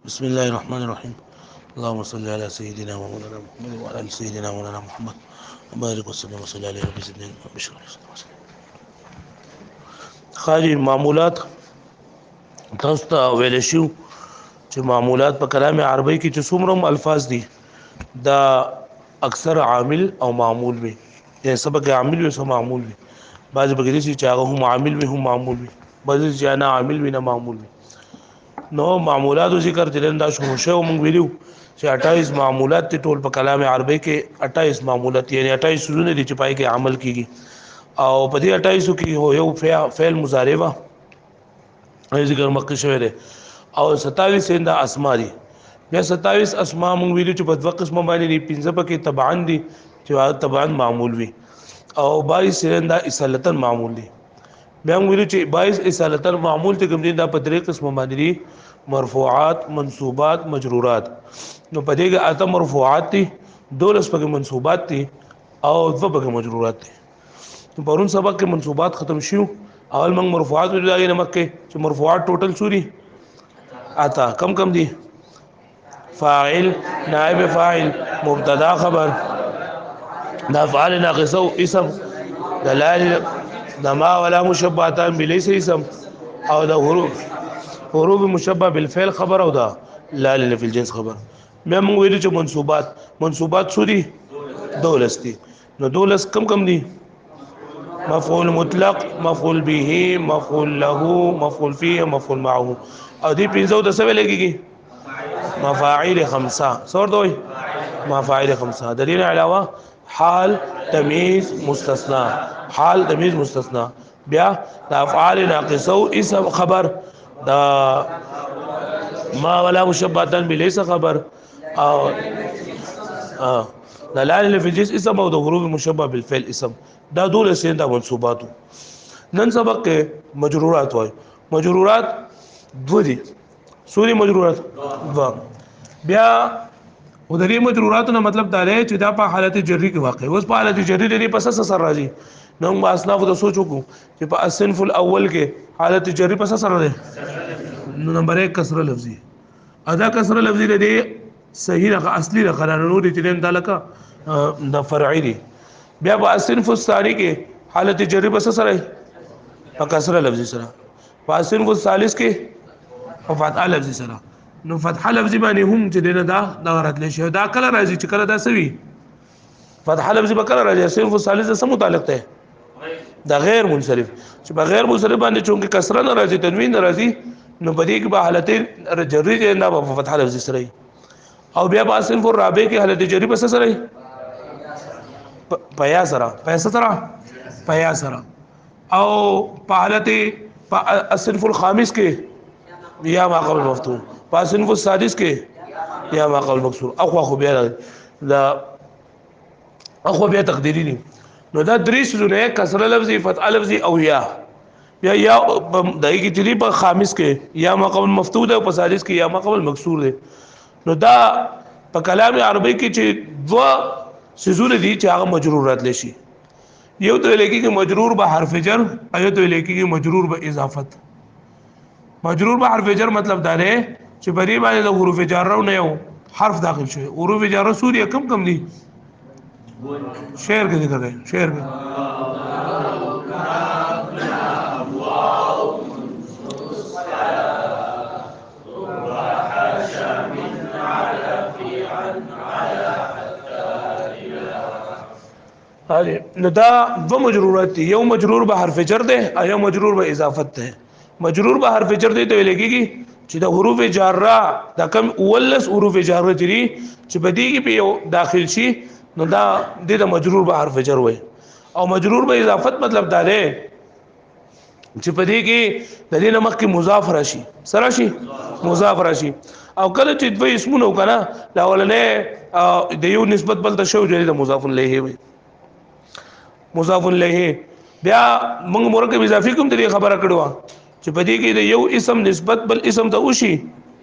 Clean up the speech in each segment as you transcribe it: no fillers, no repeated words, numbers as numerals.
بسم الله الرحمن الرحيم. اللهم صل على سيدنا ومولانا محمد وعلى ال سيدنا مولانا محمد وبارك وسلم وصلى عليه رب زدنا وبشر خارج معمولات تاسو ته ویل شو چې معمولات په کلام عربی کې چې څومره الفاظ دي دا اکثر عامل او معمول وي یا سبق عامل وي سم معمول وي بعض بګری چې هغه هم عامل وي هم معمول وي بعض چې نه عامل وي نه معمول وي نو معمولات ذکر دلن دا شروع شو مونږ ویلو چې 28 معمولات ته ټول په کلام عربی کې 28 معمولات یعنی 28 سونه دي چې پای کې عمل کیږي او په دې 28 کې یو فعل مضارع وا ذکر مکه شوی دی او 27 سنده اسماء دي بیا 27 اسماء مونږ ویلو چې په دوه قسمه باندې دي 15 پکې تبعا دي چې تبعا معمول وي او 22 سنده اصالتا معمول دي بیا موږ ویلو چې 22 اصالتا معمول ته کوم دي دا په درې قسمه باندې دي مرفوعات منصوبات مجرورات نو په دې کې اته مرفوعات دي 12 پکې منصوبات دي او 2 پکې مجرورات دي نو پرون سبق کې منصوبات ختم شیو اول موږ مرفوعات ویل دي مکه چې مرفوعات ټوټل سوري اته کم دي فاعل نائب فاعل مبتدا خبر دا فعل ناقصو اسم دلائل دما ولا مشبهتان بليس اسم او دا حروف مشبه بالفعل خبر او دا لا في الجنس خبر مې موږ ویل چې منصوبات سوري دولس دي نو دولس کم دي مفعول مطلق مفعول به مفعول له مفعول فيه مفعول معه او دې پنځو د څه ویل کېږي مفاعیل خمسه څور دوی مفاعیل خمسه د دې علاوه حال تمیز مستثنا حال تمیز مستثنا بیا د افعال ناقصو اسم خبر دا ما ولا مشبهتان بليس خبر او دلائل فی الجنس اسم او د حروف مشبه بالفعل اسم دا دول سینده منصوبات نن سبق کې مجرورات وای مجرورات دو دي سوري مجرورات دو بیا ودری مجرورات نه مطلب دا دی چې دا په حالت جری کې واقع اوس په حالت جری لري پس سره راځي نو ما اسناف د سوچو کو چې په الصنف الاول کې حالت جری پس سره ده نو نمبر 1 کسره لفظي ادا کسره لفظي دی صحیح رقم اصلي رقم نور چې د لکه د فرعي دي بیا په الصنف الثاني کې حالت جری پس سره په کسره لفظي سره په الصنف الثالث کې په فتح لفظي سره نو فتح لفظي باندې هم چې دنه دا غرض لشي دا کله راځي چې کله دا سوي فتح لفظي به کله راځي صرف الثالث سره متعلق ده دا غیر منصرف چې بغیر منصرف باندې چونکه کسره ناراضي تنوین ناراضي نو په دې کې به حالت جری دي نه په فتح لفظي سره او بیا په صرف الرابع کې حالت جری بس سره پیا سره او په حالت په الصنف الخامس کې یا ما قبل مفتوح په صنف السادس کې یا ما قبل مکسور اخو بیا دا اخو بیا تقدیری دي نو دا درې سونه کسره لفظي فتح لفظي او یا دای کی چې په خامس کې یا ما قبل مفتوح ده او په سادس کې یا ما قبل مکسور ده نو دا په کلام عربی کې چې دوا سيزونه دي چې هغه مجرورات لشي یو ته لیکي کې مجرور به حرف جر ایو ته لیکي کې مجرور به اضافت مجرور به حرف جر مطلب دا دی چې بری باندې د حروف جر نه یو حرف داخل شوی حروف جر سوري کم دي شعر کې ذکر دی شعر کې نو دا دو مجرورات دي یو مجرور به حرف جر ده او یو مجرور به اضافت ده مجرور به حرف جر دی ته لګيږي چې د حروف جاره دا کم اولس حروف جاره دي چې بدی کې په داخل شي نو دا د مجرور به حرف جر وي او مجرور به اضافت مطلب دا دی چې بدی کې د دې نمک کې مضاف راشي سره شي مضاف راشي او کله چې دوی اسمونه وکړه دا ولنه د یو نسبت بل ته شو جوړي د مضاف الیه وي مضاف الیه بیا موږ مرکب اضافي کوم د خبره کړو چې په دې کې د یو اسم نسبت بل اسم ته وشي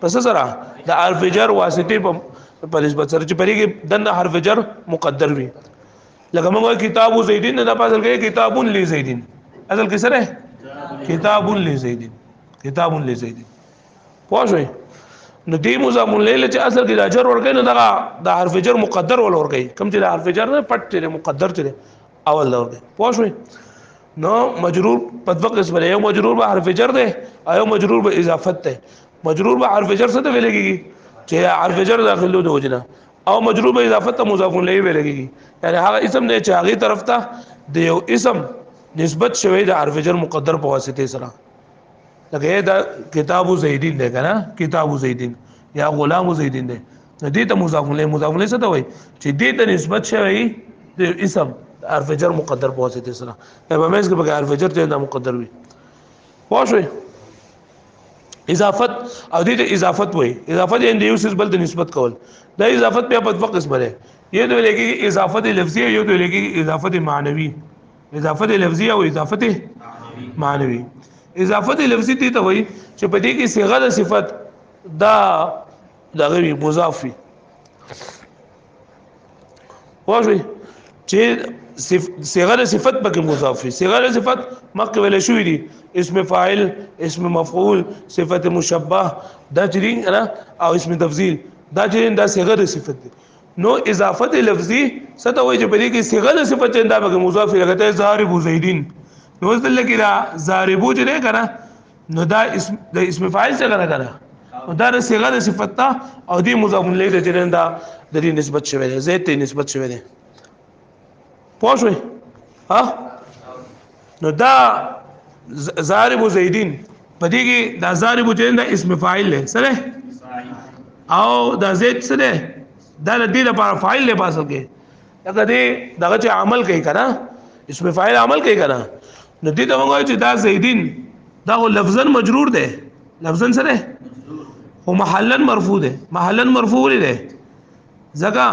پس سره د حرف جر واسطه په نسبت سره چې په دې کې د حرف جر مقدر وي لکه موږ کتاب زیدین نه د پاسل کې کتاب لزیدین اصل کې سره کتاب لزیدین پوه شئ نو دی مضاف الیه چې اصل کې د اجر ورکې نو دا د حرف جر مقدر ول ورکې کم چې د حرف جر نه پټ چې مقدر چې اول ورکې پوه شئ نو مجرور په دوه قسم دی یو مجرور به حرف جر دی او مجرور به اضافت دی مجرور به حرف جر څه ته ویل کېږي چې حرف جر داخلو د وجنه او مجرور به اضافت ته مضاف الیه ویل کېږي یعنی هغه اسم دی چې هغه طرف ته د یو اسم نسبت شوی د حرف جر مقدر په واسطه سره لکه دا کتاب زیدین دی کنه کتاب زیدین یا غلام زیدین دی دې ته مضاف الیه څه ته وایي چې دې ته نسبت شوی د اسم حرف جر مقدر په واسطه سره په مېز کې به حرف جر ته مقدر وي پوه شئ اضافت او دې ته اضافت وایي اضافت یې د یو څه بل ته نسبت کول دا اضافت په دوه قسم دی یو د لګي اضافت لفظي یو د لګي اضافت معنوي اضافت لفظي او اضافت معنوي اضافت لفظي دي ته وایي چې په دې کې صيغه د صفت دا غوي مضاف وي واښوي چې صيغه د صفت پکې مضاف وي صيغه د صفت مخکې ویل شوې دي اسم فاعل اسم مفعول صفت مشبه دا چې نه او اسم تفضیل دا چې دا صيغه د صفت دي نو اضافت لفظي څه ته وایي چې په دې کې صيغه د صفت دا پکې مضاف لګته ضارب زیدین نو ځل کې دا ضاربو چې نه کنه نو دا اسم فاعل څنګه کنه دا د صيغه د صفت ته او دې مضاف الیه د جنندا د دې نسبت شوی دی زید ته نسبت شوی دی پوه شئ ها نو دا ضارب زیدین په دې کې دا ضارب جنندا اسم فاعل دی سره او دا زید سره دا د دې لپاره فاعل له پاسه کې دا دې دغه چې عمل کوي کنه اسم فاعل عمل کوي کنه نو دې ته موږ چې دا زیدین دا لفظا مجرور دی لفظا سره او محلا مرفوع ده محلا مرفوع ده زګه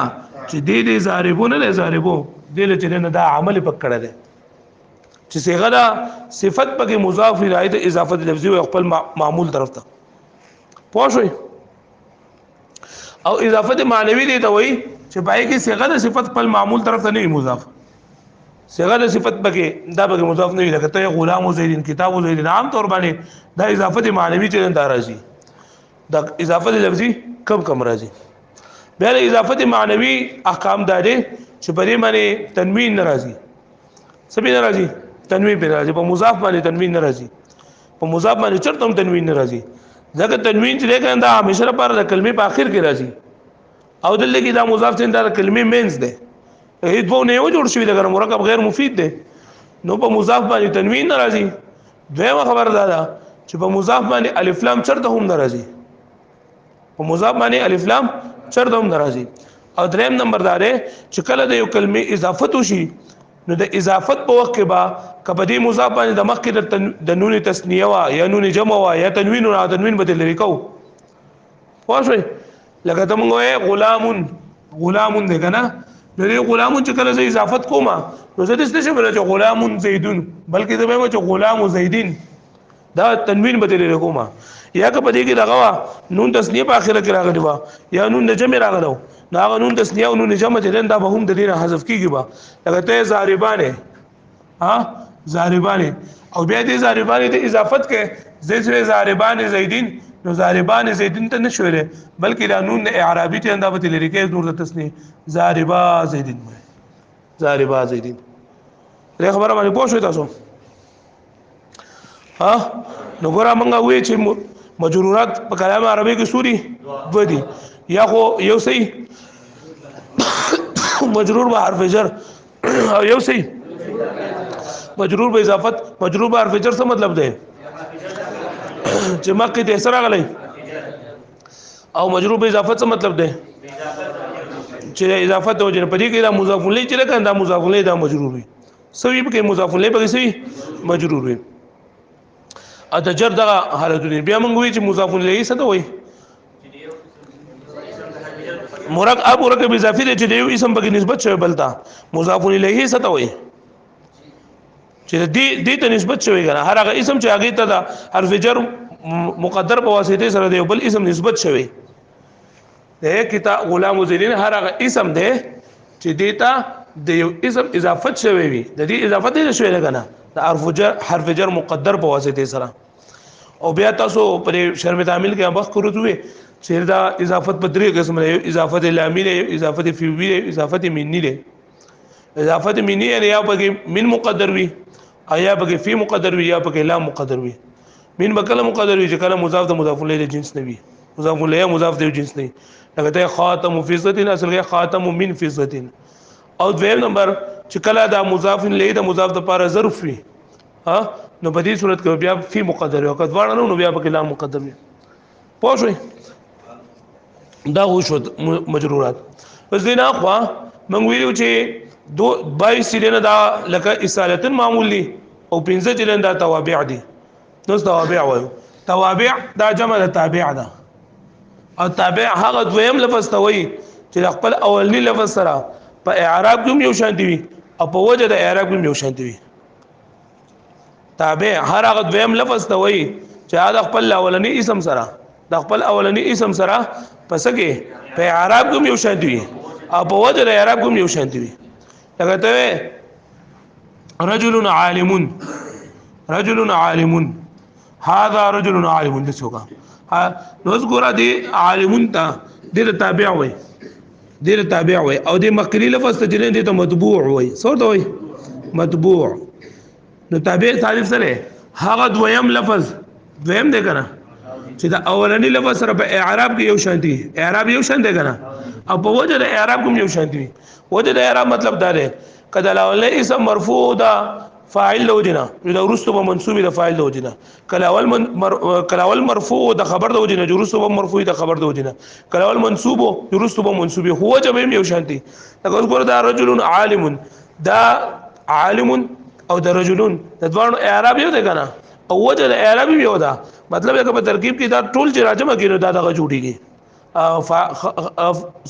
چې دې ضاربونه له ضاربو دې چې نه دا عمل پکړه ده چې صيغه دا صفت پکې مضاف راځي ته اضافت لفظي او خپل معمول طرف ته پوه شئ او اضافت معنوي دي ته وایي چې پای کې صيغه د صفت خپل معمول طرف ته نه مضاف صيغه د صفت پکې دا پکې مضاف نه وي لکه ته غلام زیدین کتاب زیدین عام طور باندې دا اضافت معنوي چې دا راځي دا اضافت لفظي کم راځي بیا د اضافت معنوي احکام دا دي چې په دې باندې تنوین ناراضي سبي ناراضي تنوین په راځي په مضاف باندې تنوین ناراضي په مضاف باندې چرته هم تنوین ناراضي ځکه تنوین چې لکه دا همیشه لپاره د کلمې په اخر کې راځي او دلته کې دا مضاف څنګه د کلمې مینز ده هیڅ وو نه جوړ شوی د مرکب غیر مفید ده نو په مضاف باندې تنوین ناراضي دویمه خبر دا ده چې په مضاف باندې الف لام چرته هم ناراضي په مضاف باندې الف لام چرته هم ناراضي او دریم نمبر دا دی چې کله د یو کلمې اضافت وشي نو د اضافت په وخت کې با کبدي مضاف باندې د مخکې د نون تسنیه وا یا نون جمع وا یا تنوین او تنوین بدل لري کو واښوي لکه ته موږ غلام دی کنه نو دې غلام چې کله زه اضافت کوم نو زه دې څه چې غلام زیدون بلکې زه وایم چې غلام زیدین دا تنوین بدل لري کوم یا که پدې کې دغه نون تسنیه په اخره کې راغلی وا یا نون جمع راغلو نو هغه نون تسنیه او نون جمع چې دا به هم د دې حذف کیږي با لکه ته زاربانه ها زاربانه او بیا دې زاربانه ته اضافت کې زید زاربانه زیدین نو زاربانه زیدین ته نشوي بلکې دا نون اعرابي ته انده به لري کې نور د تسنیه زاربا زیدین زاربا زیدین له خبره باندې پوه شو تاسو ها نو ګور موږ وی چې مجرورات په کلام عربي کې سوري دوه دي یا خو یو صحیح مجرور به حرف جر او یو صحیح مجرور به اضافت مجرور به حرف جر څه مطلب دی چې مکه ته سره غلي او مجرور به اضافت څه مطلب دی چې اضافت او جن په دې کې دا مضاف الیه چې لکه دا مضاف الیه دا مجرور وي سوي په کې مضاف الیه په کې سوي مجرور وي ا د جر دغه حالتونه بیا موږ وی چې مضاف الیه څه ته وایي مرکب اضافي دی چې یو اسم په نسبت شوی بلتا مضاف الیه څه ته وایي چې دې ته نسبت شوی کنه هر هغه اسم چې هغه ته د حرف جر مقدر په واسطه سره دی بل اسم نسبت شوی د کتاب غلام زیدین هر هغه اسم دی چې دیتا د یو اسم اضافت شوی وي د دې اضافت نه شوی کنه د حرف جر مقدر په واسطه سره او بیا تاسو پر شرم تعمیل کې بحث کړو ته چې دا اضافت په درې قسم دی، اضافت لامی دی، اضافت فیوی دی، اضافت منی دی. اضافت منی یا پکې من مقدر وي یا پکې فی مقدر وي یا پکې لام مقدر وي. من بکله مقدر وي چې کله مضاف ته مضاف الیه جنس نه وي، مضاف الیه مضاف ته جنس نه. لکه ته خاتم فضه اصل کې خاتم من فضه. او دویم نمبر چې کله دا مضاف الیه د مضاف د لپاره ظرف وي ها، نو په دې صورت کې بیا فی مقدر وي او کله نو بیا پکې لام مقدر وي. پوه شئ دا وشو مجرورات. پس دې نه خو موږ ویلو چې 22 چیرنه دا لکه اصالتن معمول دي او 15 چیرنه دا توابع دي. نو توابع وایو، توابع دا جمع د تابع ده او تابع هغه دویم لفظ ته وایي چې خپل اولنی لفظ سره په اعراب کې یو شان دي او په وجه د اعراب کې یو شان دي. تابع هر هغه دویم لفظ ته وایي چې دا خپل اولنی اسم سره د خپل اولنی اسم سره پس کې په اعراب کې یو شان دي او په وجه د اعراب کې یو شان دي. لکه ته رجل عالم، رجل عالم، هذا رجل عالم د څوکا نو ذکر دي عالمون ته د تابع وي، د تابع وي او د مخکلي لفظ ته جنې د متبوع وي. څه ته وي؟ متبوع. نو تابع تعریف سره هغه دویم لفظ دویم دی کنه چې دا اولنی لفظ سره په اعراب کې یو شان دي، اعراب یو شان دی کنه او په وجه د اعراب کوم یو شان دي. وجه د اعراب مطلب دا دی کله الاولنی اسم مرفوع دا فاعل له وجنه دا ورستو به منصوب د فاعل له وجنه، کله اول مرفوع د خبر د وجنه ورستو به مرفوع د خبر د وجنه، کله اول منصوب ورستو به منصوب هو جب یو شان دي. دا ګور دا رجل عالم، دا عالم او د رجلون د دوه اعراب یو دی کنه او وجه د اعراب یو ده. مطلب یو په ترکیب کې دا ټول چې راجمه کینو دا دغه جوړیږي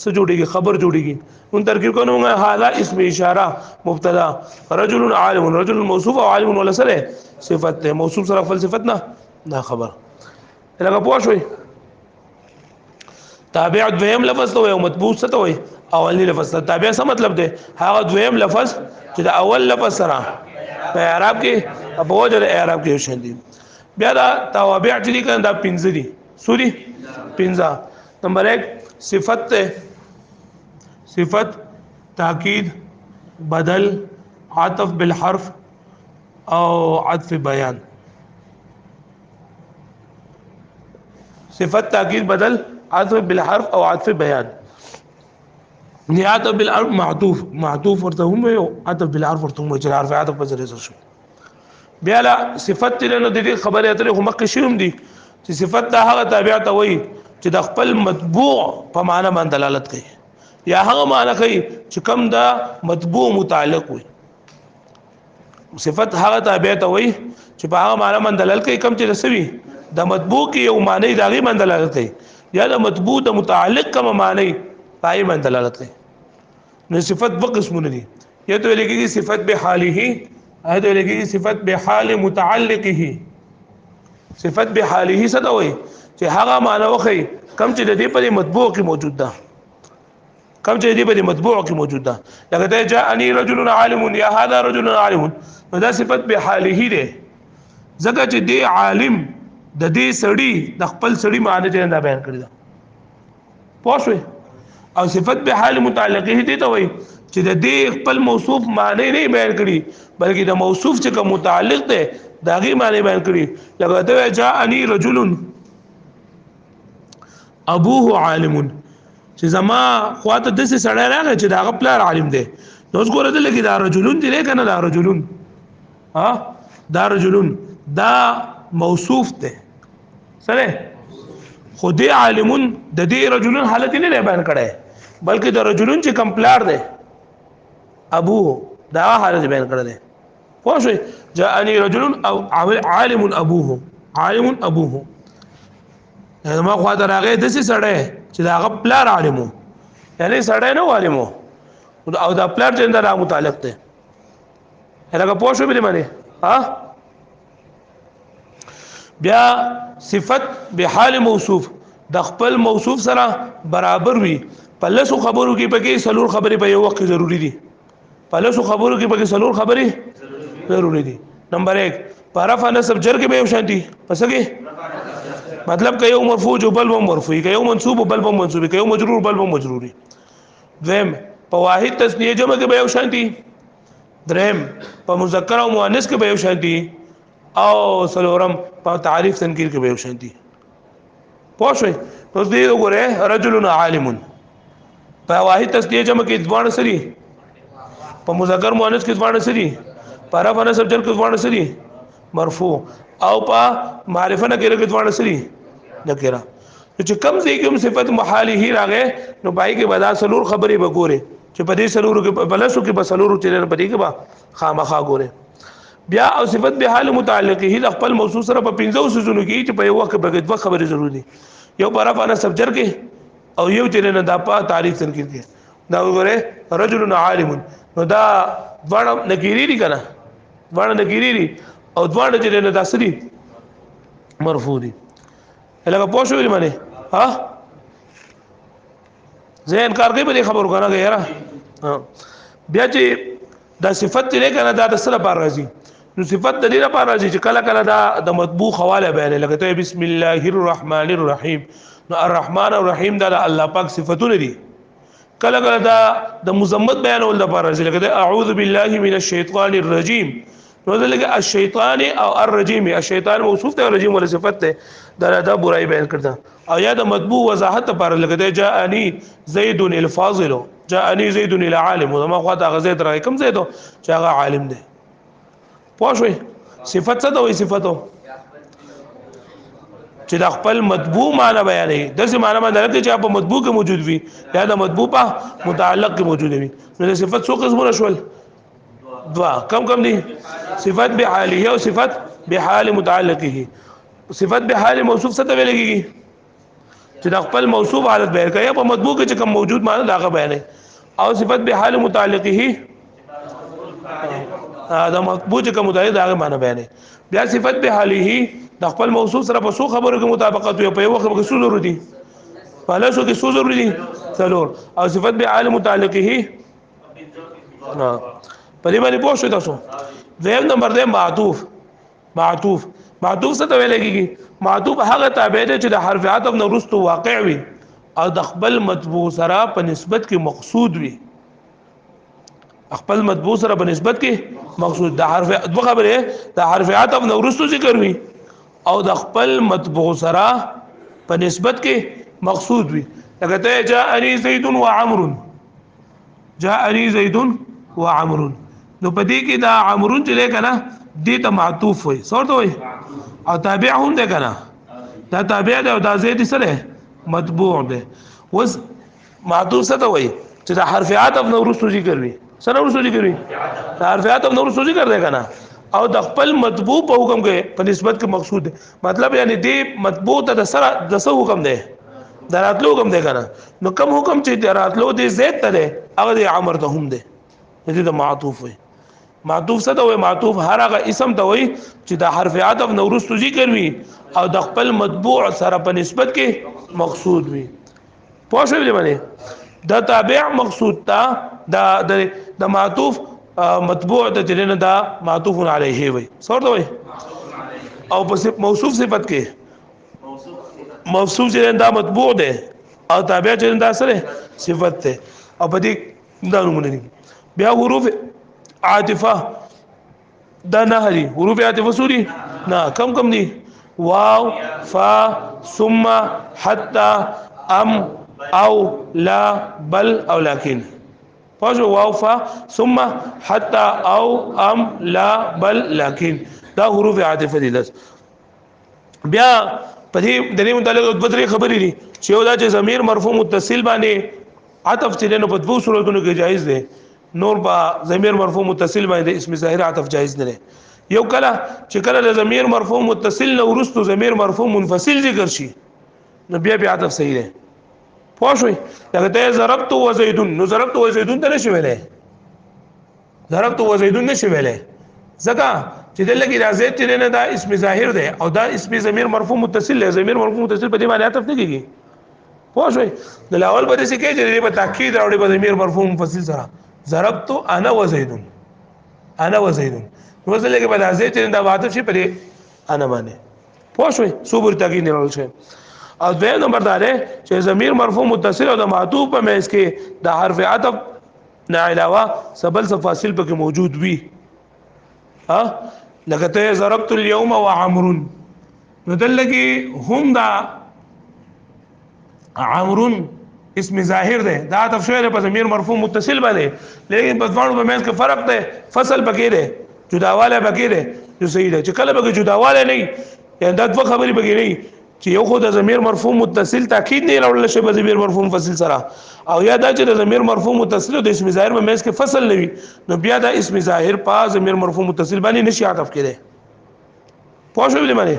څه جوړیږي خبر جوړیږي. اون ترکیب کو نو هاذا اسم اشاره مبتدا، رجل عالم، رجل موصوف او عالم ولا سره صفت موصوف سره خپل صفت نه دا خبر. لکه پوه شوي تابع دویم لفظ ته او متبوع څه ته وي؟ اولنی لفظ ته. تابع څه مطلب دی؟ هغه دویم لفظ چې د اول لفظ سره په اعراب کې په وجه د اعراب کې شون دي. بیا دا توابع چې دي کنه دا 15 دي. سوري 15. نمبر 1 صفت ته، صفت تاکید، بدل، عطف بالحرف او عطف بیان. صفت تاکید، بدل، عطف بالحرف او عطف بیان. عطف بالحرف معطوف، معطوف ورته هم یو عطف بالحرف ورته هم چې حرف عطف په ذریعہ شو. بیا لا صفت له د دې خبره اترې هم قشوم دي چې صفت دا هغه تابع ته وایي چې د خپل مطبوع په معنا باندې دلالت کوي یا هغه معنا کوي چې کوم دا مطبوع متعلق وي. صفت هغه تابع ته وایي چې په هغه معنا باندې دلالت کوي کوم چې رسوي د مطبوع کې یو معنی داغي باندې دلالت کوي یا د مطبوع د متعلق کوم معنی پای باندې دلالت کوي. نو صفت په قسمونه دي. یا ته لګي صفت به حاله، هدا لګي صفت به حال متعلقه. صفت به حاله څه دا وایي چې هغه معنی وخی کم چې د دې په مطبوع کې موجود ده، کم چې د دې په مطبوع کې موجود ده. لکه ته جاءني رجل عالم یا هذا رجل عالم، نو دا صفت به حاله ده ځکه چې دی عالم د دې سړی د خپل سړی معنی ته دا بیان کړی ده. پوه شئ؟ او صفت به حال متعلقه دي ته وایي چې د دې خپل موصوف معنی نه بیان کړي بلکې د موصوف چې کوم متعلق ده دا غي معنی بیان کړي. لکه ته جاءني رجل ابوه عالم، چې زما خواته د څه سړی راغی چې دا غ پلار عالم دی. نو اوس ګوره دلته کې دا رجلون دی کنه، دا رجلون دا رجلون دا موصوف دی سره خو دې عالمون د دې رجلون حالت نه بیان کړي بلکې د رجلون چې کوم پلار دی ابوه دا حالت بیان کړی دی. پوه شئ؟ جاءني رجل او عالم ابوه، عالم ابوه ما خو دا راغی د څه سړی چې دا غ پلار عالمو یعنی سړی نه عالمو او دا پلار چې دا متعلق دی. هغه پوه شو به باندې بیا صفت به حال موصوف د خپل موصوف سره برابر وي. په لسو خبرو کې پکې سلور خبرې په یو وخت ضروری دي. په لسو خبرو کې پکې سلور خبرې ضروری دي. نمبر 1 په رفع نصب جر کې به یو شان دي. پس کې مطلب که یو مرفوع جو بل هم مرفوعي، که یو منصوب بل هم منصوبي، که یو مجرور بل هم مجروري. دویم په واحد تسنیه جمع کې به یو شان دي. دریم په مذکر او مؤنث کې به یو شان دي. او څلورم په تعریف تنکیر کې به یو شان دي. پوه شئ؟ نو دې وګوره رجل عالم په واحد تسنیه جمع کې ځوان سری، په مذکر مؤنث کې ځوان سری، په رفع نصب جر کې ځوان سری مرفوع، او په معرفه نکره کې ځوان سری نکره. چې کم ځای کوم صفت محاله راغې نو پای کې بدا سلور خبرې وګوره چې په دې سلور کې بلسو کې بسلور چې په دې کې با خامخا ګوره. بیا او صفت به حال متعلقه د خپل موصوف سره په 15 سيزونو کې چې په یو وخت به دوه خبرې ضروري دي. یو په رفع نصب جر کې او یو چې نه د په تعریف تنکیر کې. دا وګوره رجل عالم نو دا ځوان نکیری دي کنه، ځوان نکیری دي او ځوان چې نه داسري مرفوع دي. لکه پوه شو معنی ها زه انکار کوي په خبرو کنه یاره. بیا چې دا صفت لري کنه دا د سره پر راځي. نو صفت د دې لپاره راځي چې کله کله دا د مطبوع حواله بیان لکه ته بسم الله الرحمن الرحیم. نو الرحمن الرحیم دا الله پاک صفاتونه دي. کله کله دا د مزمت بیانول د لپاره راځي لکه اعوذ بالله من الشیطان الرجیم. نو دلته الشیطان او الرجیم، الشیطان موصوف ته، الرجیم ول صفت ته دا برای بیان کړه. او یا د مطبوع وضاحت لپاره لکه جاءنی زید الفاضل، جاءنی زید العالم. ما خو دا غزید راي کوم زید چې هغه عالم دی. پوه شئ؟ صفت څه ته وایي؟ صفتو چې د خپل مطبوع معنی بیانوي. داسې معنی باندې چې په مطبوع کې موجود وي یا د مطبوع په متعلق کې موجود وي. نو د صفت څو قسمونه شول؟ دوا. کم دي؟ صفت بحاله او صفت بحال متعلقه. صفت بحال موصوف څه ته ویل کېږي؟ چې د خپل موصوف حالت بیان کوي په مطبوع کې چې کوم موجود معنی دا بیانوي. او صفت بحال متعلقه دا مطبوع چې کوم متعلق دا معنی بیانوي. بیا صفت بحاله د خپل موصوف سره په څو خبرو کې مطابقت وي، په یو وخت کې څو ضروري دي، په لاسو کې څو ضروري دي، څلور. او صفت بحال متعلقه په دې باندې پوه شئ تاسو. دویم نمبر دی معطوف. معطوف څه ته ویل کېږي؟ معطوف هغه تابع دی چې د حرف عطف نه وروسته واقع وي او د خپل مطبوع سره په نسبت کې مقصود وي. خپل مطبوع سره په نسبت کې مقصود د حرف دوه خبره د حرف عطف نه وروسته ذکر وي او د خپل مطبوع سره په نسبت کې مقصود وي. لکه ته جاءني زید و عمرو، جاءني زید و عمرو. نو په دې کې دا عمرون چې لکه نه دې ته معطوف وي، څورته وي او تابع هم ده کنه. دا تابع ده او دا زید سره مطبوع ده. وس معطوف څه ته وي؟ چې د حرف عطف نو ورسو ذکر وي. سره ورسو ذکر وي، د حرف عطف نو ورسو ذکر ده کنه. او د خپل مطبوع په حکم کې په نسبت کې مقصود ده. مطلب یعنی دې مطبوع ته د سره د څه حکم ده؟ دراتلو حکم ده کنه. نو کوم حکم چې دراتلو دې زید ته ده هغه د عمر ته هم ده. دې د معطوف وي. معطوف څه ته وایي؟ معطوف هر هغه اسم ته وایي چې د حرف عطف نه وروسته ذکر وي او د خپل مطبوع سره په نسبت کې مقصود وي. پوه شئ باندې دا تابع مقصود ته د معطوف مطبوع د جنن دا معطوف علیه وي. څورته وایي؟ او په موصوف صفت کې موصوف چې دا مطبوع ده او تابع چې دا سره صفت ده او په دې دا نمونه دي. بیا حروف عاطفه دا نه دي. حروف عاطفه سوري نه کم دي؟ واو، فا، ثم، حتى، ام، او، لا، بل او لكن. پوه واو، فا، ثم، حتى، او، ام، لا، بل، لكن. دا حروف عاطفه دي. لس بیا په دې د دې متعلق دوه درې خبرې دي چې یو دا چې ضمیر مرفوع متصل باندې عطف چې نو په دوه صورتونو کې جایز دی. نور با ضمیر مرفوع متصل باندې اسم ظاهر عطف جایز نه. یو کله چې کله د ضمیر مرفوع متصل نو ورستو ضمیر مرفوع منفصل ذکر شي نو بیا عطف صحیح دی. پوه شئ؟ لکه ته ضربت و زیدون، نو ضربت و زیدون ته نشي ویلې، ضربت و زیدون نشي ویلې ځکه چې دلته کې راځي چې نه دا اسم ظاهر دی او دا اسم ضمیر مرفوع متصل دی. ضمیر مرفوع متصل په دې باندې عطف نه کیږي. پوه شئ؟ د لاول په دې کې چې په تاکید راوړي په ضمیر مرفوع منفصل سره ضربت انا وزيد، انا وزيد. نو ځلې کې په داسې چې دا عاطف شي په انا باندې. پوه شئ څو پورې تاکید نه راول شي. او دویم نمبر دا دی چې ضمیر مرفوع متصل او د معطوف په منځ کې د حرف عطف نه علاوه سبل فاصل پکې موجود وي. ها لکه ته ضربت اليوم وعمر، نو دلته هم دا عمرون اسم ظاهر ده، دا عطف شوی په ضمیر مرفوع متصل باندې، لیکن په ځوانو په منځ کې فرق ده، فصل پکې ده، جداواله پکې ده. جو صحیح ده چې کله به جداواله نه یعنی دا دوه خبرې پکې نه چې یو خو د ضمیر مرفوع متصل تاکید نه راوړل شي په ضمیر مرفوع متصل سره، او یا دا چې د ضمیر مرفوع متصل د اسم ظاهر په منځ کې فصل نه وي، نو بیا دا اسم ظاهر په ضمیر مرفوع متصل باندې نشي عطف کېده. پوه شئ معنی؟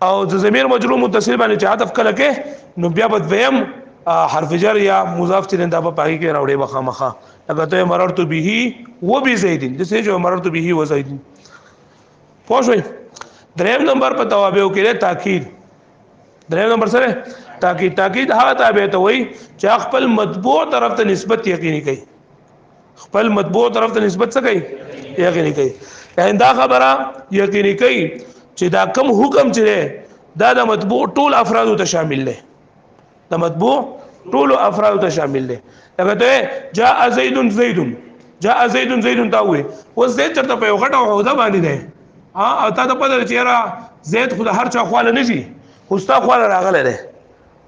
او د ضمیر مجرور متصل باندې چې عطف کله کې نو بیا به دویم حرف جر یا مضاف چې دا په پای کې راوړي بخامخه، لکه ته مررت به و بزید، د څه جو مررت به و زید. پوه شئ؟ دریم نمبر په توابع کې تاکید. دریم نمبر سره تاکید. تاکید هغه تابع ته وایي چې خپل مطبوع طرف ته نسبت یقیني کوي. خپل مطبوع طرف ته نسبت څه کوي؟ یقیني کوي. یعنی دا خبره یقیني کوي چې دا کم حکم چې دا د مطبوع ټول افراد ته شامل دی. د مطبوع ټول افراد ته شامل دی. لکه ته جاء زید زید، جاء زید زید تا وې او زید تر په یو غټه عہده باندې دی، او تا ته پته چې را زید خو هر چا خواله نشي، خو ستا خواله راغله ده،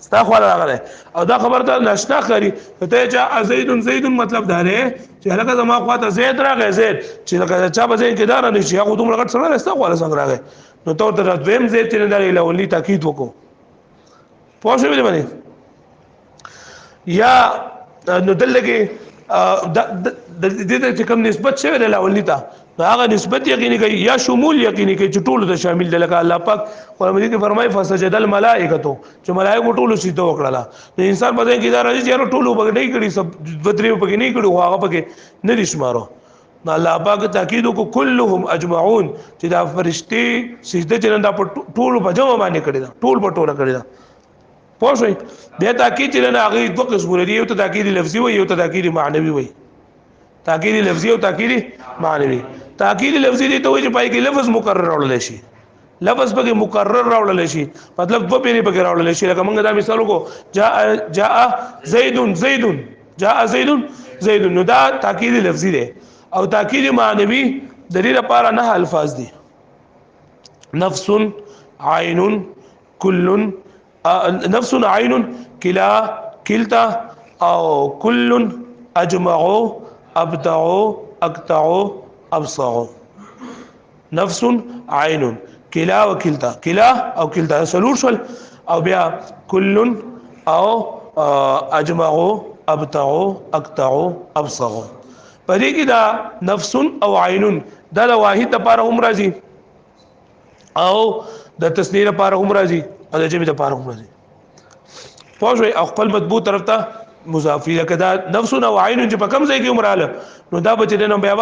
ستا خواله راغله، او دا خبر ته ناشنا کاری ته جاء زید زید مطلب دا دی چې هغه زما خواته زید راغی، زید چې هغه چا به زید کې دار نه شي، هغه دومره غټ سره ستا خواله څنګه راغی، نو ته دویم زید چې نه دی لولي تاکید وکړو. پوه شئ باندې؟ یا نو دلته د دې چې کوم نسبت شوی د لاولنی ته هغه نسبت یقیني کوي یا شمول یقیني کوي چې ټول ته شامل دي. لکه الله پاک قرآن مجید کې فرمایي فسجد الملائکه، چې ملائکه ټول سجده وکړه. نو انسان په دې کې دا راځي چې ټول وګړي نه کړي، سب بدري وګړي نه کړي، هغه پکې نه دي شمارو. نو الله پاک تاکید کو كلهم اجمعون چې دا فرشتي سجده چې دا ټول په جمع باندې کړي دا ټول په ټوله کړي دا. پوه شئ؟ بیا تاکید چې نه هغه دوه قسمونه دي، یو ته تاکید لفظي وي، یو ته تاکید معنوي وي. تاکید لفظي او تاکید معنوي. تاکید لفظي دي ته وایي چې پای کې لفظ مکرر راوړل شي، لفظ پکې مکرر راوړل شي، مطلب دوه پیری پکې راوړل شي. لکه موږ دا مثال وکړو جاء زید زید، جاء زید زید، نو دا تاکید لفظي دی. او تاکید معنوي د دې لپاره نه الفاظ دي: نفس، عین، کل، نفس، عین، کلا، کلتا، او کل، اجمعو، ابدعو، اقطعو، ابصعو. نفس، عین، کلا و کلتا، کلا او کلتا سلور شول، او بیا کل او اجمعو، ابدعو، اقطعو، ابصعو. پدې کې دا نفس او عین دا د واحد لپاره هم راځي او د تسنیه لپاره هم راځي او د جمع لپاره هم راځي. پوه شئ؟ او خپل مطبوع طرف ته مضاف لکه دا نفس او عین چې په کوم ځای کې عمراله نو دا بچ دې نو بیا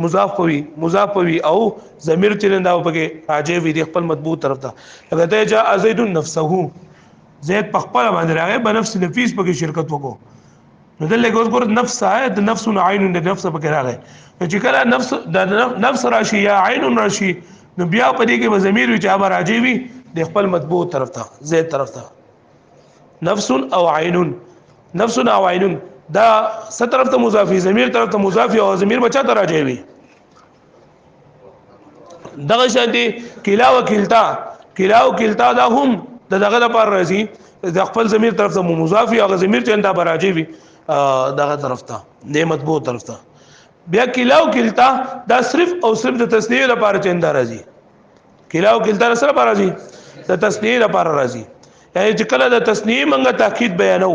مضاف پوي، مضاف پوي او ضمیر چې دا پکې راځي وي د خپل مطبوع طرف ته. لکه ته جاء زید نفسه، زید په خپل باندې راغی، بنفس نفیس پکې شرکت وکړو. نو دلته اوس ګور نفس آیت نفس عین د نفس پکې راغی، چې کله نفس د نفس راشي یا عین راشي نو بیا په دې کې به ضمیر وي چې هغه راځي وي د خپل مطبوع طرف ته، زید طرف ته. نفس او عین، نفس او عین دا ست طرف ته مضافي، ضمیر طرف ته مضافي، او ضمیر بچا ته راځي وي. دغه شانتي کلا او کلتا، کلا او کلتا دا هم دغه لپاره راځي د خپل ضمیر طرف ته مضافي، او ضمیر چې انده راځي وي دغه طرف ته د مطبوع طرف ته. بیا کلا او کلتا دا صرف او صرف د تسنیه لپاره چې انده راځي. کلا او کلتا سره لپاره راځي د تسنیه لپاره راځي، یعنی چې کله د تسنیه منګه تاکید بیانو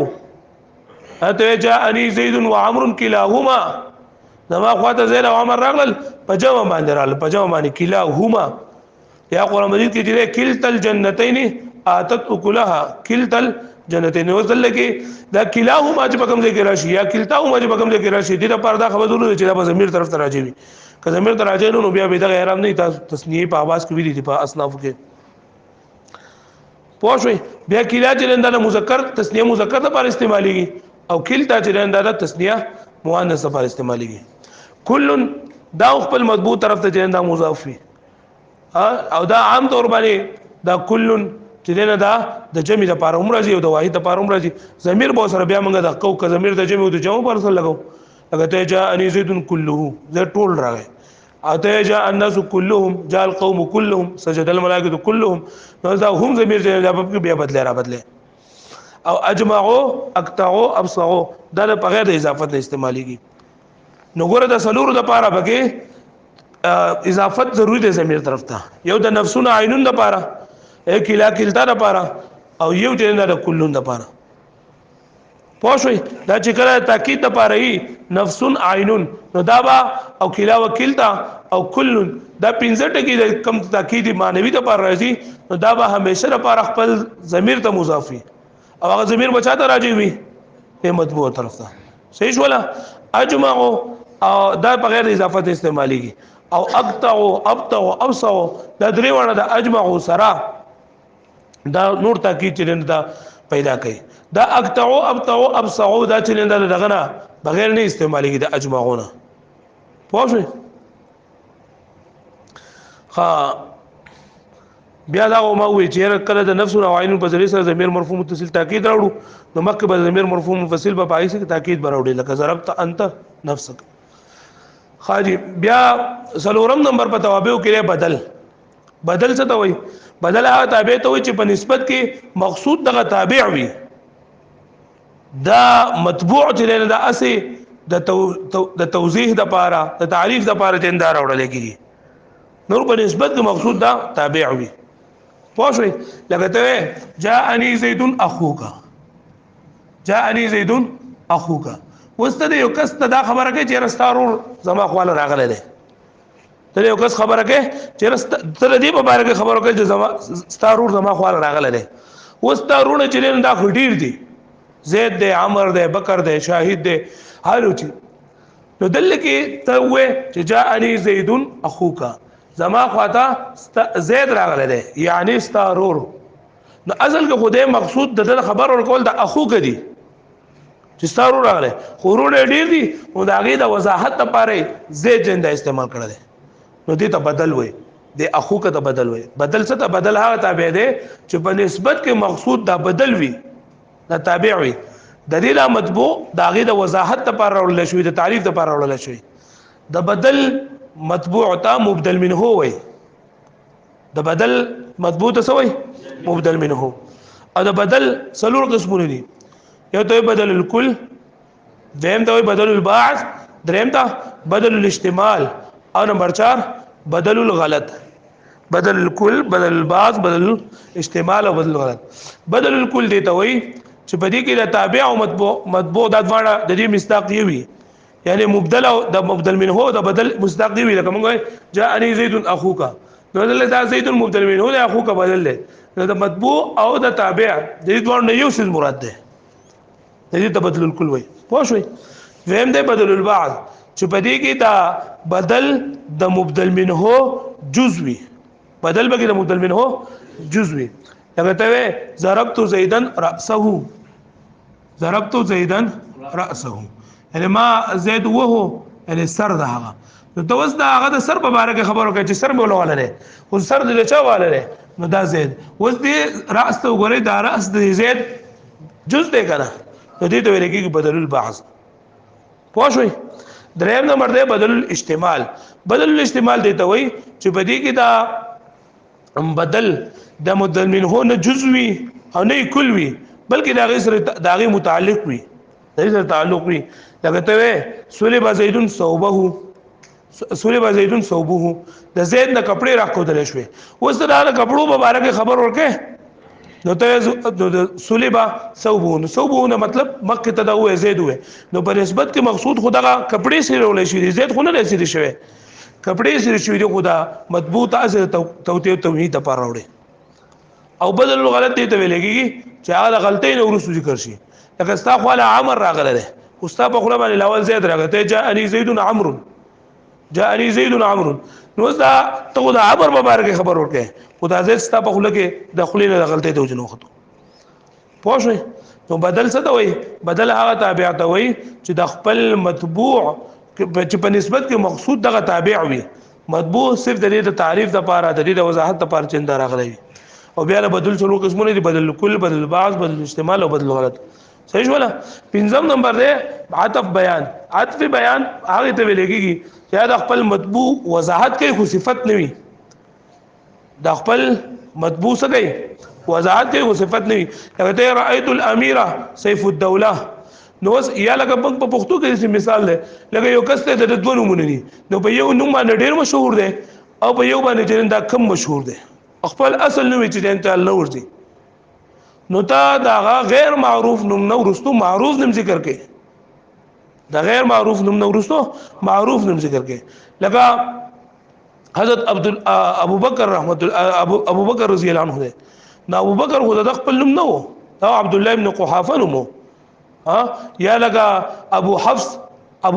اته جاءني زید وعمر كلاهما، نما خواته زید او عمر راغل په جمع باندې راغل، په جمع باندې كلاهما. یا قرآن مجید کې چې کلتا الجنتين اتت اكلها، کلتا الجنتين وصل کې دا كلاهما چې په کوم ځای کې راشي یا کلتاهما چې په کوم ځای کې راشي دې لپاره دا خبرونه چې دا په ضمیر طرف ته راځي وي. که ضمیر ته راځي نو بیا به دا غیر نه تاسو تسنیه په आवाज کې ویلي دي په اصناف کې. پوه شئ؟ بیا کلا چې لنده مذکر تسنیه مذکر لپاره استعماليږي او کلتا چې لنده تسنیه مؤنث لپاره استعماليږي. کل دا خپل مضبوط طرف ته چې لنده مضاف وي، او دا عام طور باندې دا کلن چې دنه دا د جمع د پاره عمر راځي او د واحد د پاره عمر راځي ضمیر به سره بیا موږ د کو ک ضمیر د جمع او د جمع پر سره لګو لکه ته جاء ان زید كله زه ټول راغی او ته جاء الناس كلهم جاء القوم كلهم سجد الملائکه كلهم نو دا هم ضمیر د بیا بدله را بدله او اجمعوا اقطعوا ابصروا دا په غیر د اضافت استعماليږي نو ګوره د سلور د پاره بګه اضافت ضروری دی ضمیر طرف ته یو د نفسون عینون د پاره یک کلا کلتا د پاره او یو د د کلون د پاره پوښوي دا چې کله تاکید د پاره ای نفسون عینون نو دا با او کلا وکلتا او کلون دا پنځه ټکی د کم تاکید مانوي د پاره راځي نو دا به همیشه د پاره خپل ضمیر ته مضافي او هغه ضمیر بچاته راځي وي په مطبوع طرف ته صحیح ولا اجمعوا او دا بغیر اضافت استعماليږي او اقطعوا ابطعوا ابصروا دا درې وړه د اجمعوا سرا دا نور تاکید چې دا پیدا کوي دا اقطعوا ابطعوا ابصروا دا چې دغه نه بغیر نه استعماليږي د اجمعونه پوه ها بیا دا ما وی چې کله د نفس او عین په ذریعہ سره ضمیر مرفوع متصل تاکید راوړو نو مکه به ضمیر مرفوع منفصل په پای سره تاکید براوړي لکه ضربت انت نفسك خاجي بیا سلورم نمبر په توابع کې بدل بدل څه ته وای بدل هغه تابع ته وای چې په نسبت کې مقصود دغه تابع وي دا مطبوع چې دا اسی د توضیح د پاره د تعریف د پاره تندار راوړل کېږي نور په نسبت کې مقصود دا تابع وي پوښوي لکه ته جاءني زيد اخوك جاءني زيد اخوك وسته یو کس ته دا خبره کوي چې رستارور زما خواله راغله ده ته یو کس خبره کوي چې تر دې په باره کې خبره کوي چې زما ستارور زما خواله راغله ده وستارونه چې دا خډیر دي زید ده عمر ده بکر ده شاهد ده حالو چې نو دل کې ته وې چې جاءني زيد اخوك زما خواته زید راغله ده یعنی ستارور نو اصل کې خدای مقصود د خبر ورکول د اخوک دي چې ستارور راغله خورونه ډیر دي نو د هغه د وضاحت لپاره زید جنده استعمال کړل نو دې ته بدل وای د اخوک ته بدل وای بدل څه ته بدل هغه تابع دی چې په نسبت کې مقصود دا بدل وي دا تابع وي د دې لا مطبوع د هغه د وضاحت لپاره ورول شوی د تعریف لپاره ورول شوی د بدل مطبوع تا مبدل منه وای د بدل مطبوع ته سوی مبدل منه او د بدل سلور قسمونه دي یو ته بدل الکل دیم ته بدل الباعث دریم ته بدل الاشتمال او نمبر 4 بدل الغلط بدل الکل بدل الباعث بدل الاشتمال او بدل الغلط بدل الکل دی ته وای چې په دې کې د تابع او مطبوع د دواړه د دې مصداق وي یعنی مبدل او د مبدل منه د بدل مصداق دی لکه موږ جاءني زيد اخوك نو دا زيد مبدل منه د اخوك بدل دی نو د مطبوع او د تابع د دې دوه یو څه مراد ده د دې تبدل الکل وای پوه شئ ویم ده بدل البعض چې په دې کې دا بدل د مبدل منه جزوي بدل بګي د مبدل منه جزوي لکه ته ضربت زيدا راسه ضربت زيدا راسه یعنی ما زید وهو یعنی سر ده هغه نو ته وس دا هغه د سر په اړه خبرو کوي چې سر مولا ولا نه او سر د چا والا نه نو دا زید وس دې راس ته وګورئ دا راس د زید جز دی کنه نو دې ته ویل کېږي بدل البعض پوه شئ دریم نمبر دی بدل الاستعمال بدل الاستعمال دی ته وای چې بدی کې دا بدل د مبدل منه نه جزوي او نه کل وي بلکې دا غیر دا غیر متعلق وي دا غیر تعلق وي لکه ته سولب زیدون صوبه سولب زیدون صوبه د زید نه کپڑے راکودل شوی اوس دا د کپړو مبارک خبر ورکه نو ته سولب صوبه مطلب مکه ته دا وې زید وې نو په نسبت کې مقصود خدا کپڑے سره ولې شوی زید خو نه رسیدي شوی کپڑے سره شوی دی خدا مضبوط اثر توحید ته پاره وړي او بدل غلط دی ته ویلېږي چې هغه غلطۍ نه ورسو ذکر شي لکه ستا خو له عمر راغله ده استاد په خپل باندې لاول زید راغله جاءني زيد عمرو جاءني زيد عمرو نو دا ته دا عمر مبارک خبر ورکه خدا زید ستا په خپل کې د خپل نه غلطۍ ته وجنو خطو پوه شئ نو بدل څه ته وای بدل هغه تابع ته وای چې د خپل مطبوع چې په نسبت کې مقصود دغه تابع وي مطبوع صرف د دې د تعریف د لپاره د دې د وضاحت لپاره چې دا راغلی او بیا له بدل څلور قسمونه دي بدل کل بدل بعض بدل استعمال او بدل غلط صحیح ولا پنځم نمبر دی عطف بیان عطف بیان هغه ته ویل کېږي چې دا خپل مطبوع وضاحت کوي خو صفت نه وي دا خپل مطبوع څه کوي وضاحت کوي خو صفت نه وي لکه ته رأيت الاميره سيف الدوله نو یا لکه په پښتو کې مثال دی لکه یو کس ته د دوه نومونه دي نو په یو نوم باندې ډیر مشهور دی او په یو باندې چې دا کم مشهور دی خپل اصل نوم چې انت الله ورتي نو تا دا غیر معروف نوم نو ورستو معروف نوم ذکر کړي دا غیر معروف نوم نو ورستو معروف نوم ذکر کړي لکه حضرت ابو بکر رحمت الله ابو بکر رضی الله عنه دی نو ابو بکر خو د خپل نوم نو دا عبد الله ابن قحافه نوم ها یا لکه ابو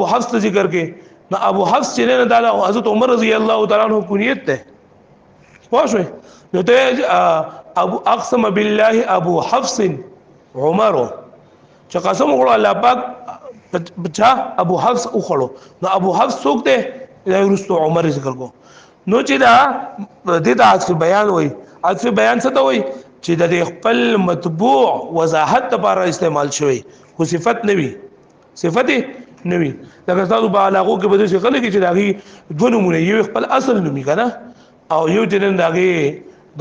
حفص ذکر کې نو ابو حفص چې نه دا حضرت عمر رضی الله تعالی عنہ کنیت ده واښوي نو ته ابو اقسم بالله ابو حفص عمر چې قسم وکړ الله پاک بچا ابو حفص وکړو نو ابو حفص څوک دی ورستو عمر ذکر کو نو چې دا د عطف بیان وای عطف بیان څه ته وای چې د خپل مطبوع وضاحت لپاره استعمال شوی خو صفت نوي صفت نوي لکه تاسو په علاقو کې بده څه خلک چې داغي دوه نمونه یو خپل اصل نومي کنه او یو چې نن داغي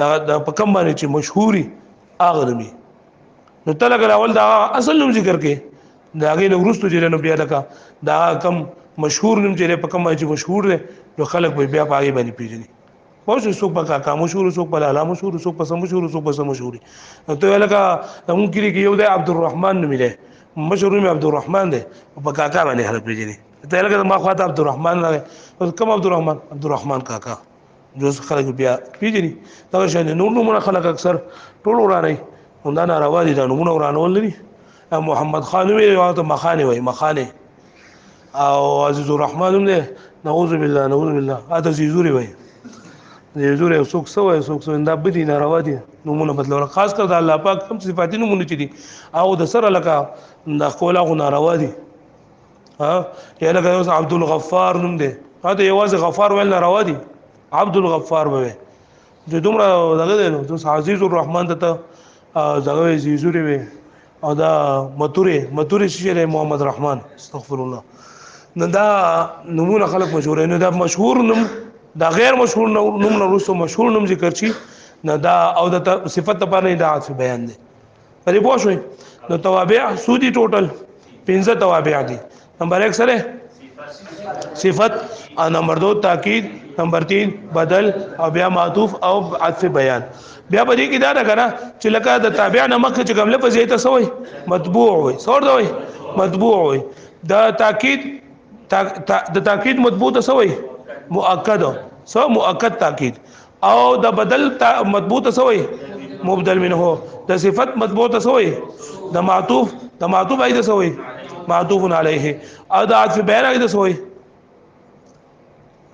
د پکم باندې چې مشهوري اغه نومي نو تل کله اول دا اصل نوم ذکر کې داغي نو ورستو چې نو بیا لکه دا کم مشهور نوم چې پکم باندې چې مشهور دی نو خلک به بیا پاګې باندې پیژني خو څوک په کا مشهور څوک په لاله مشهور څوک په سم مشهور څوک په سم مشهوري ته لکه موږ کې یو دی عبدالرحمن نوم دی مشهور می عبدالرحمن دی په کاکا باندې خلک پیژني ته لکه ما خواته عبدالرحمن راغی کوم عبدالرحمن کاکا جو خلک بیا پیژني دا شان نور نومونه خلک اکثر ټول ورانه دا ناروا دي دا نومونه ورانول لري محمد خان وی او ته مخانه وای مخانه او عزیز الرحمن هم دی نعوذ بالله اته زیزوري وای زیزوري څوک سوې څوک دا بدی ناروا دي نومونه بدلول خاص کر د الله پاک کوم صفات نومونه چي دي او د سره لکه د خولا غو ناروا دي ها یا لکه عبد الغفار نوم دی دا یوازې غفار ویل ناروا دي عبد الغفار به د دومره دغه دی نو عزیز الرحمن ته دغه زیزوري وي او دا متوري شي محمد رحمان استغفر الله نو دا نمونه خلق مشهور نه دا مشهور نوم دا غیر مشهور نوم نه رسو مشهور نوم ذکر شي نه دا او د صفت په نه دا عطف بیان دي پرې پوه شئ نو توابع سودی ټوټل 15 توابع دي نمبر 1 سره صفت او نمبر 2 تاکید نمبر 3 بدل او بیا معطوف او عطف بیان بیا په دې کې دا ده کنه چې لکه د تابع نه مخ چې کوم لفظ یې تاسو وي مطبوع وي څور دی وي مطبوع وي د تاکید مطبوع تاسو وي مؤکد سو مؤکد تاکید او د بدل مطبوع تاسو وي مبدل منه د صفت مطبوع تاسو وي د معطوف اې تاسو وي معطوف علیه او د عطف بیان اې تاسو وي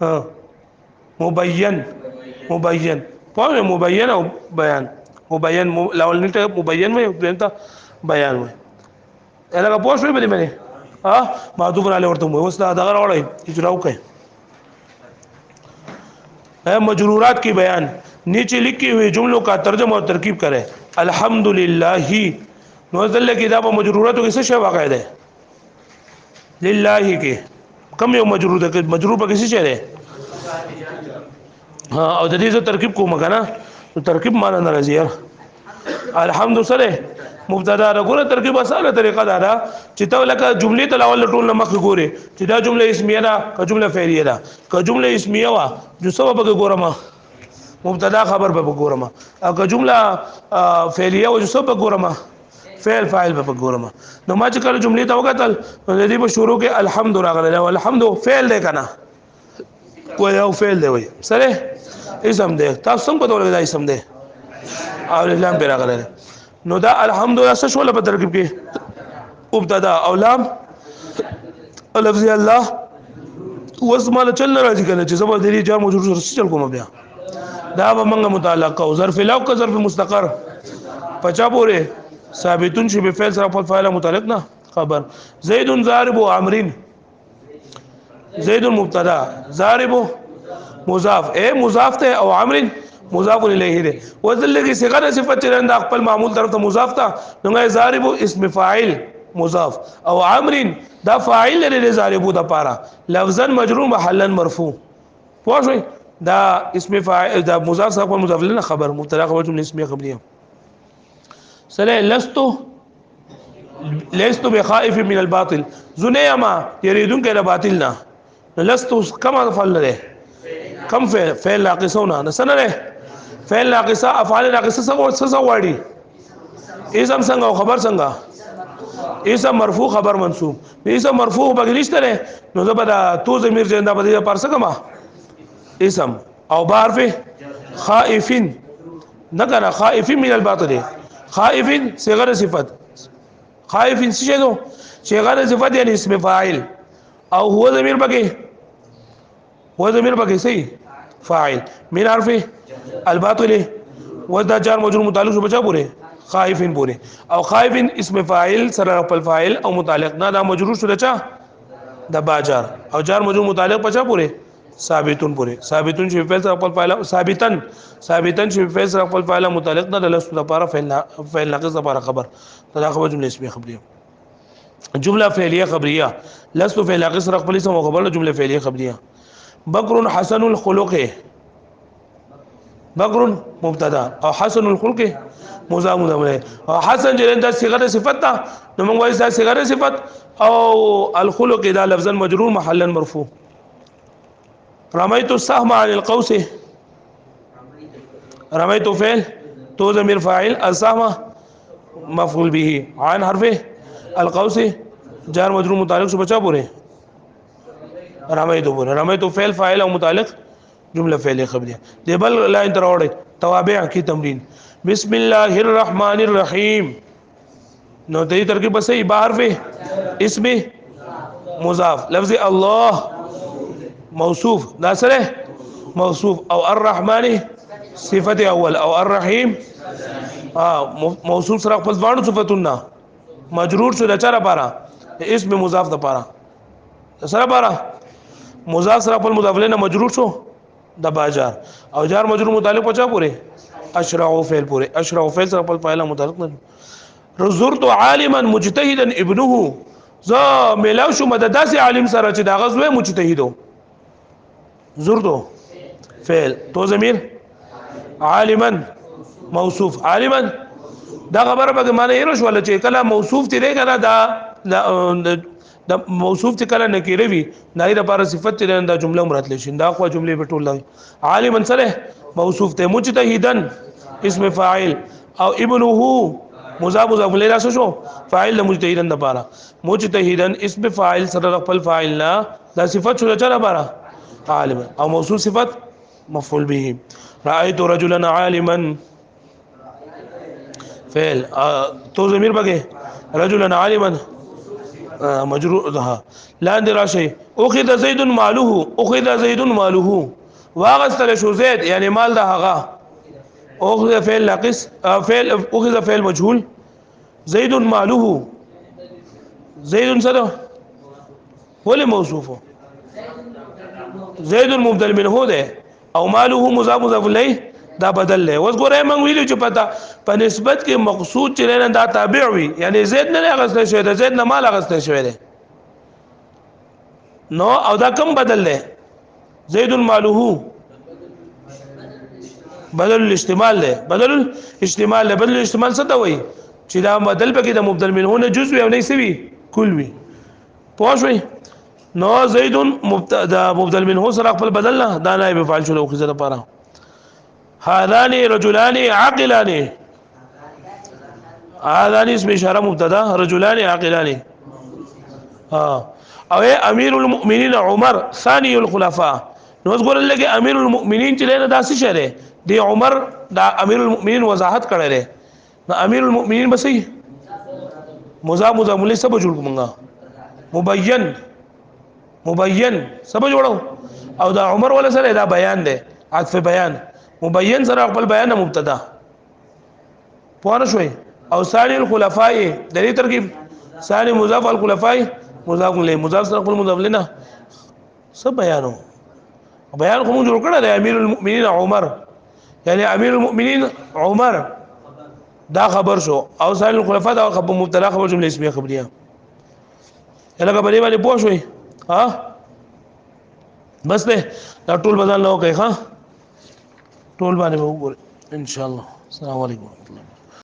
ها مبین پوهه مبین او بیان مبین لاول نیټه مبین وي دلته بیان وي الهغه پوه شوي به باندې ها معذوب علی ورته مو اوس دا دغه راوړی اجرا وکړي مجرورات کی بیان نیچے لکھی ہوئی جملوں کا ترجمہ اور ترکیب کرے الحمدللہ نوزل کی دا مجرورات کیسے شے واقع ہے للہ کے کم یو مجرور ہے مجرور پر کسی شے ہے ها او د دې ترکیب کوم کنه ترکیب معنا ناراضی الحمد سره مبتدا رغونه ترکیب اسانه طریقه دا چې ته لکه جملې تلاول ټول مخ ګوره چې دا جمله اسمیه ده که جمله فعلیه ده که جمله اسمیه وا جو سبب به ګورم مبتدا خبر به ګورم او که جمله فعلیه او جو سبب ګورم فعل فاعل به ګورم نو ما چې کله جملې ته وکتل نو د دې په شروع کې الحمد راغله او الحمد فعل ده کنه کوئی او فعل دی وای سره اسم دی تاسو څنګه په ولګا اسم دی او لام پر راغله نو دا الحمدلله څه شول په ترکیب کې مبتدا او لام لفظ الله واسمه چل راځي کنه چې زبر دی جار موجود سره چل کوم بیا دا به موږ متعلق او ظرف لو کا ظرف مستقر پچا پوره ثابتون شی به فعل سره فاعل متعلق نه خبر زید ضارب عمرو زید مبتدا ضارب مضاف اے مضاف ته او عمر مضاف الیه ده وذل کی صيغه صفت چرند خپل معمول طرف ته مضاف تا نو ضارب اسم فاعل مضاف او عمر دا فاعل لري ضارب د پاره لفظا مجرور محلا مرفوع پوه دا اسم فاعل دا مضاف سره مضاف له خبر مبتدا خبر جمله اسميه خبريه سله لست بخائف من الباطل زنيما يريدون كده باطلنا لست كما فعل له كم فعل ناقصونه نسنه له فعل ناقصه افعال ناقصه سوغړي اسم څنګه او خبر څنګه اسم مرفوع خبر منصوب اسم مرفوع بغنيشته له نو زبدا تو ضمير جندا بدی پر سکما اسم او بعرف خائفين نقرا خائفين من الباطل خائفين صيغه صفت خائفين څه شنو صيغه صفت يعني اسم فاعل او هو ضمير بقي صحیح فاعل من حرف الباطل وذا جار مجرور متعلق شو بچا پورے خائفين پورے او خائفين اسم فاعل سره خپل فاعل او متعلق نه دا مجرور شو دچا د باجار او جار مجرور متعلق پچا پورے ثابتون پورے ثابتون شی فعل سره خپل فاعل ثابتن شی فعل سره خپل فاعل متعلق نه د لست لپاره فعل ناقص لپاره خبر دا خبر جمله اسميه خبريه جمله فعليه خبريه لست فعل ناقص سره خپل اسم او خبر جمله فعليه خبريه بکر حسن الخلق بکر مبتدا او حسن الخلق مضاف الیه او حسن جلنده صيغه صفت ده نو موږ وایو دا صيغه صفت او الخلق دا لفظا مجرور محلا مرفوع رميت السهم عن القوس رميت فعل تو ضمير فاعل السهم مفعول به عن حرف القوس جار مجرور متعلق شو بچا پورے رميت فعل فاعل او متعلق جمله فعليه خبريه دی بل لا انتر اوړي توابع کی تمرین بسم الله الرحمن الرحیم نو دې ترکیب بس ای حرف اسم مضاف لفظ الله موصوف دا سره موصوف او الرحمن صفت اول او الرحیم موصوف سره خپل ځوانو صفاتونه مجرور شو د چا لپاره اسم مضاف د لپاره سره لپاره مضاف سره خپل مضاف له مجرور شو د باجار او جار مجرور متعلق پچا پورے اشرع فعل پورے اشرع فعل سره خپل فاعل متعلق نه زرت عالما مجتهدا ابنه ز ملاو شو مدداس عالم سره چې دا غزوه مجتهدو زرتو فعل تو ضمیر عالما موصوف عالما دا خبره به معنی یې شو ول چې کله موصوف تیرې کنه دا موصوف ته کله نکره وی نای د لپاره صفت ته دا جمله مراد لشي دا خو جمله په ټول عالما سره موصوف ته مجتهدن اسم فاعل او ابنه مضاف الیه شو فاعل مجتهدن د لپاره مجتهدن اسم فاعل سره خپل فاعل نه دا صفت شو د لپاره عالما او موصول صفت مفعول به رايت رجلا عالما فعل تو ضمیر بګه رجلا عالما مجرور ده لاندې راشي اخذ زيد ماله اخذ زيد ماله واغستل شو زيد يعني مال ده هغه اخذ فعل ناقص فعل اخذ فعل مجهول زيد ماله زيد سره ولا موصوفه زيد مبدل منه ده او ماله مضاف الیه دا بدل له اوس ګورې موږ ویلو چې پتا په نسبت کې مقصود چې نه دا تابع وي یعنی زید نه غسل شوی دا زید نه مال غسل شوی دی نو او دا کم بدل له زید ماله بدل الاحتمال له بدل الاحتمال څه ته وایي چې دا بدل پکې د مبدل منه نه جزء وي او نه سوي کل وي پوښوي نو زید مبتدا مبدل منه سره خپل بدل نه دا نائب فاعل شو لو خزه لپاره هذان رجلان عاقلان هذان اسم اشاره مبتدا رجلان عاقلان او امير المؤمنين عمر ثاني الخلفاء نو څنګه لګي امير المؤمنين چې له داسې شره دی عمر دا امير المؤمنين وضاحت کړی دی نو امير المؤمنين بسې مضاف له سبب جوړ کومه مبين سبب جوړو او دا عمر ولا سره دا بیان دی عطف بیان مبين سره خپل بیان مبتدا پوه شوي او ثاني الخلفاء د دې ترکیب ثاني مضاف الخلفاء مضاف له مضاف سره خپل مضاف لنا سب بیانو بیان خو موږ جوړ کړل امیر المؤمنین عمر، یعنی امیر المؤمنین عمر دا خبر شو، او سائر الخلفاء دا خبر مبتدا خبر جمله اسمیه خبریه. لکه په دې باندې پوه شوي ها، بس ده دا ټول بدل نه وکړي ها، ټول باندې وګورئ ان شاء الله. السلام علیکم ورحمۃ اللہ.